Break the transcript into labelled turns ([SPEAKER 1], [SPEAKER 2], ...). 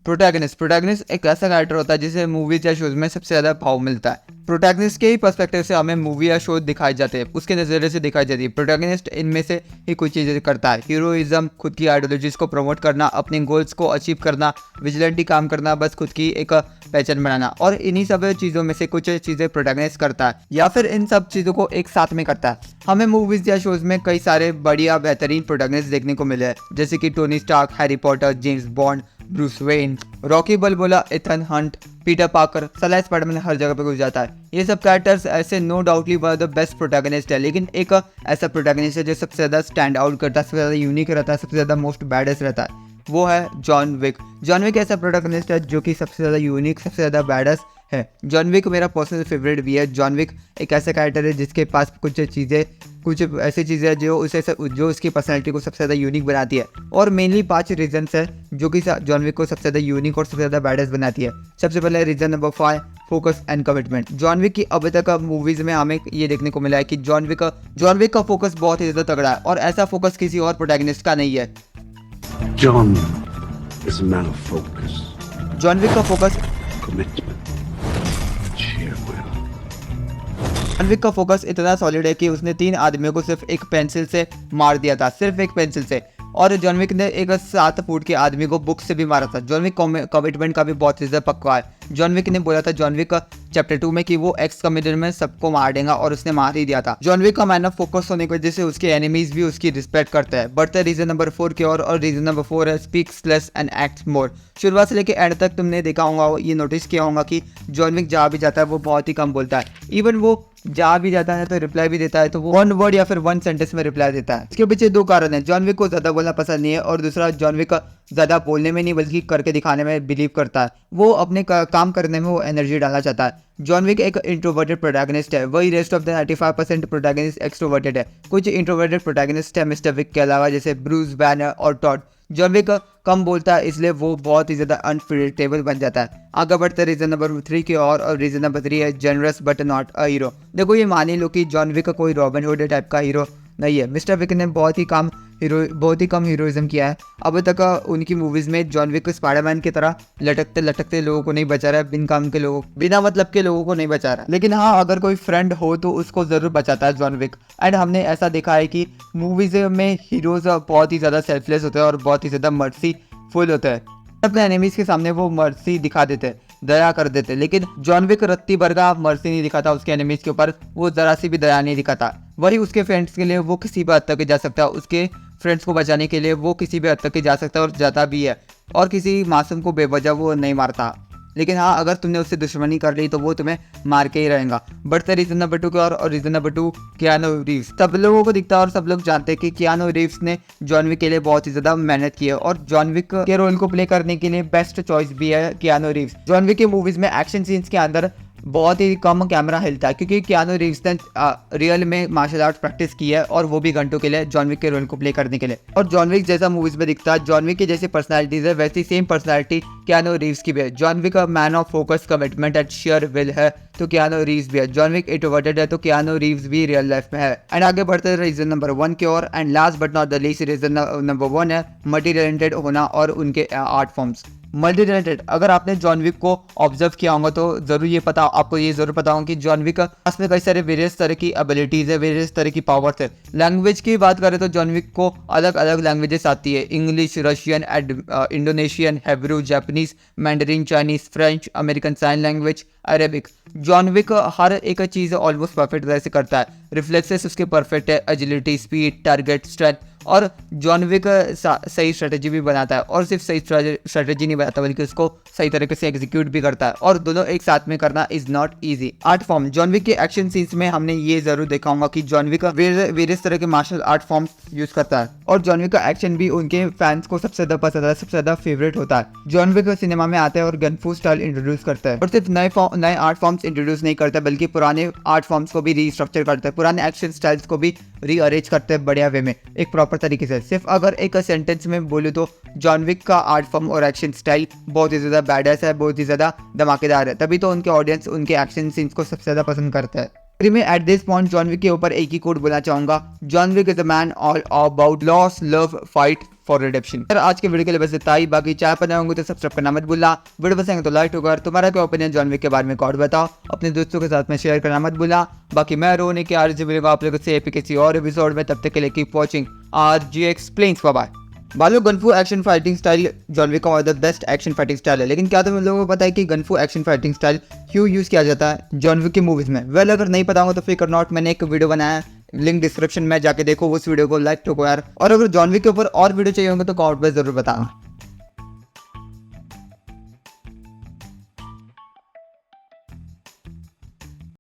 [SPEAKER 1] Protagonist protagonist एक ऐसा character होता है जिसे मूवीज या शोज में सबसे ज्यादा भाव मिलता है। प्रोटैगनिस्ट के ही पर्सपेक्टिव से हमें मूवी या शो दिखाए जाते हैं, उसके नज़रिए से दिखाई जाती है। प्रोटैगनिस्ट इनमें से ही कुछ चीज़ें करता है। हीरोइज्म, खुद की आइडियोलॉजीज को प्रमोट करना, अपने गोल्स को अचीव करना, विजिलेंटी काम करना, बस खुद की एक पहचान बनाना, और इन्हीं सब चीज़ों में से कुछ चीज़ें प्रोटैगनिस्ट करता है या फिर इन सब चीज़ों को एक साथ में करता है। हमें मूवीज या शोज में कई सारे बढ़िया बेहतरीन प्रोटैगनिस्ट देखने को मिले हैं, जैसे कि Tony Stark, Harry Potter, James Bond, Bruce Wayne, Rocky Balboa, Ethan Hunt, Peter Parker, सलाह स्पाइडरमैन हर जगह पे घुस जाता है। ये सब कैरेक्टर्स ऐसे no doubtly one of the best protagonist है, लेकिन एक ऐसा प्रोटैगनिस्ट है जो सबसे ज़्यादा स्टैंड आउट करता है, सबसे ज़्यादा यूनिक रहता है, सबसे ज़्यादा मोस्ट बैडेस्ट रहता है, वो है जॉन विक। जॉन विक ऐसा प्रोटैगनिस्ट है जो कि सबसे ज़्यादा यूनिक, सबसे ज़्यादा बैडेस्ट है। जॉन विक मेरा पर्सनल फेवरेट भी है। जॉन विक एक ऐसा कैरेक्टर है जिसके पास कुछ ऐसी चीज़ें हैं जो उसकी पर्सनैलिटी को सबसे ज़्यादा यूनिक बनाती है, और मेनली 5 रीजन्स है जो कि जॉन विक को सबसे ज़्यादा यूनिक और सबसे ज़्यादा बैडेस्ट बनाती है। सबसे पहले reason number 5, focus and commitment. John Wick की अभी तक मूवीज में हमें ये देखने को मिला है कि जॉन विक का फोकस बहुत ही ज़्यादा तगड़ा है, और ऐसा फोकस किसी और प्रोटैगनिस्ट का नहीं है।
[SPEAKER 2] John is a man of focus,
[SPEAKER 1] John Wick का focus
[SPEAKER 2] commitment, sheer will.
[SPEAKER 1] John Wick का फोकस इतना सॉलिड है कि उसने 3 आदमियों को सिर्फ एक पेंसिल से मार दिया था, सिर्फ एक पेंसिल से। और जॉन विक ने एक 7 फुट के आदमी को बुक से भी मारा था। जॉन विक कमिटमेंट का भी बहुत ही ज़्यादा पक्का है। जॉन विक ने बोला था जॉन विक चैप्टर 2 में कि वो एक्स कमिटेड में सबको मार देगा, और उसने मार ही दिया था। जॉन विक का मैन ऑफ फोकस होने की वजह से उसके एनिमीज भी उसकी रिस्पेक्ट करते हैं। बढ़ते रीजन नंबर 4 की और रीजन नंबर 4 है स्पीक्स लेस एंड एक्ट्स मोर। शुरुआत से लेकर एंड तक तुमने देखा होगा, ये नोटिस किया होगा कि जॉन विक जहाँ भी जाता है वो बहुत ही कम बोलता है। इवन वो जहाँ भी जाता है तो रिप्लाई भी देता है तो वो 1 वर्ड या फिर 1 सेंटेंस में रिप्लाई देता है। इसके पीछे 2 कारण है। जॉन विक को ज़्यादा बोलना पसंद नहीं है, और दूसरा जॉन विक ज़्यादा बोलने में नहीं बल्कि करके दिखाने में बिलीव करता है। वो अपने काम करने में वो एनर्जी डालना चाहता है। जॉन विक एक इंट्रोवर्टेड प्रोटैगनिस्ट है, वही rest of the 95% protagonist extroverted है। कुछ इंट्रोवर्टेड प्रोटैगनिस्ट है मिस्टर विक के अलावा, जैसे ब्रूस बैनर और टॉड। जॉन विक कम बोलता है, इसलिए वो बहुत ही ज़्यादा अनप्रिडिक्टेबल बन जाता है। आगे बढ़ते रीजन नंबर 3 की और रीजन नंबर 3 है generous but not a hero. देखो, ये मान ही लो कि जॉन विक कोई रॉबिन हुड टाइप का हीरो नहीं है। मिस्टर विक ने बहुत ही कम हीरोइज्म किया है। अब तक उनकी मूवीज़ में जॉन विक स्पाइडरमैन की तरह लटकते लटकते लोगों को नहीं बचा रहा है, बिना मतलब के लोगों को नहीं बचा रहा। लेकिन हाँ, अगर कोई फ्रेंड हो तो उसको ज़रूर बचाता है जॉन विक। एंड हमने ऐसा देखा है कि मूवीज़ में हीरोज़ बहुत ही ज़्यादा सेल्फलेस होते हैं और बहुत ही ज़्यादा मर्सीफुल होते हैं। अपने एनिमीज के सामने वो मर्सी दिखा देते हैं, दया कर देते, लेकिन जॉन विक रत्ती भर का मर्सी नहीं दिखाता उसके एनिमीज के ऊपर। वो जरा सी भी दया नहीं दिखाता। वही उसके फ्रेंड्स के लिए वो किसी भी हद तक जा सकता है, उसके फ्रेंड्स को बचाने के लिए वो किसी भी हद तक जा सकता है और जाता भी है, और किसी मासूम को बेवजह वो नहीं मारता। लेकिन हाँ, अगर तुमने उससे दुश्मनी कर ली तो वो तुम्हें मार के ही रहेगा। बढ़ते रीजन नंबर 2 की और रीजन नंबर 2 कियानो रीव्स। सब लोगों को दिखता है और सब लोग जानते हैं कि कियानो रीव्स ने जॉन विक के लिए बहुत ही ज़्यादा मेहनत की है, और जॉन विक के रोल को प्ले करने के लिए बेस्ट चॉइस भी है कियानो रीव्स। जॉन विक की मूवीज़ में एक्शन सीन्स के अंदर बहुत ही कम कैमरा हिलता है, क्योंकि कियानो रीव्स ने रियल में मार्शल आर्ट प्रैक्टिस की है, और वो भी घंटों के लिए जॉन विक के रोल को प्ले करने के लिए। और जॉन विक जैसा मूवीज में दिखता है, जॉन विक की जैसी पर्सनालिटीज है, वैसी सेम पर्सनालिटी कियानो रीव्स की भी है। जॉन विक का man of focus, commitment and share will है, तो कियानो रीव्स भी है। जॉन विक इंट्रोवर्टेड है, तो कियानो रीव्स भी रियल लाइफ में है। एंड आगे बढ़ते रीजन नंबर 1 की ओर, and last but not the least reason number 1 है मल्टी टैलेंटेड होना और उनके आर्ट फॉर्म्स। मल्टी टैलेंटेड, अगर आपने जॉन विक को ऑब्जर्व किया होगा तो आपको ये जरूर पता होगा कि जॉन विक पास में कई सारे वेरियस तरह की एबिलिटीज है, वेरियस तरह की पावर्स है। लैंग्वेज की बात करें तो जॉन विक को अलग अलग लैंग्वेजेस आती है, English, Russian, Indonesian, Hebrew, Japanese, Mandarin, Chinese, French, American sign language, Arabic. John Wick हर एक चीज़ ऑलमोस्ट परफेक्ट तरह से करता है। रिफ्लेक्सेस उसके परफेक्ट है, एजिलिटी, स्पीड, टारगेट, स्ट्रेंथ, और जॉन विक सही स्ट्रेटेजी भी बनाता है, और सिर्फ सही स्ट्रेटेजी नहीं बनाता बल्कि उसको सही तरीके से एग्जीक्यूट भी करता है, और दोनों एक साथ में करना is not easy. Art form, John Wick के एक्शन सीन्स में हमने ये जरूर देखा होगा कि जॉन विक वेरियस तरह के मार्शल आर्ट फॉर्म्स यूज करता है, और जॉन विक का एक्शन भी उनके फैंस को सबसे ज्यादा पसंद है, सबसे ज्यादा फेवरेट होता है। जॉन विक सिनेमा में आता है और गनफू स्टाइल इंट्रोड्यूस करता है, और सिर्फ नए आर्ट फॉर्म्स इंट्रोड्यूस नहीं करता बल्कि पुराने आर्ट फॉर्म्स को भी रीस्ट्रक्चर करता है, पुराने एक्शन स्टाइल्स को भी रीअरेंज करते हैं बढ़िया वे में, एक प्रॉपर तरीके से। सिर्फ अगर एक सेंटेंस में बोलूँ तो जॉन विक का आर्ट फॉर्म और एक्शन स्टाइल बहुत ही ज़्यादा बैडएस है, बहुत ही ज़्यादा धमाकेदार है, तभी तो उनके ऑडियंस उनके एक्शन सीन्स को सबसे ज़्यादा पसंद करता है। में at this point John Wick के ऊपर एक ही कोड बोलना चाहूंगा, John Wick is a man all about loss love fight for redemption. आज के वीडियो के लिए बस इतना ही। बाकी चाय पर होंगे तो सब्सक्राइब करना मत भूलना। वीडियो पसंद है तो लाइक होगा। तुम्हारा क्या ओपिनियन जॉन विक के बारे में और बताओ, अपने दोस्तों के साथ में शेयर करना मत भूलना। बाकी मैं रोने के आज मिलेगा आप लोगों से किसी और एपिसोड में, तब तक के लिए keep watching RG Explains। Bye. बालो gun fu action fighting style John Wick का the best action fighting style है, लेकिन क्या तुम लोगों को पता है कि गनफू एक्शन फाइटिंग स्टाइल क्यों यूज किया जाता है जॉन विक की मूवीज में? वेल अगर नहीं पता होगा तो फिकर नॉट, मैंने एक वीडियो बनाया है, लिंक डिस्क्रिप्शन में जाके देखो उस वीडियो को, लाइक ठोको यार। और अगर जॉन विक के ऊपर और वीडियो चाहिए होंगे तो कमेंट में जरूर बताना।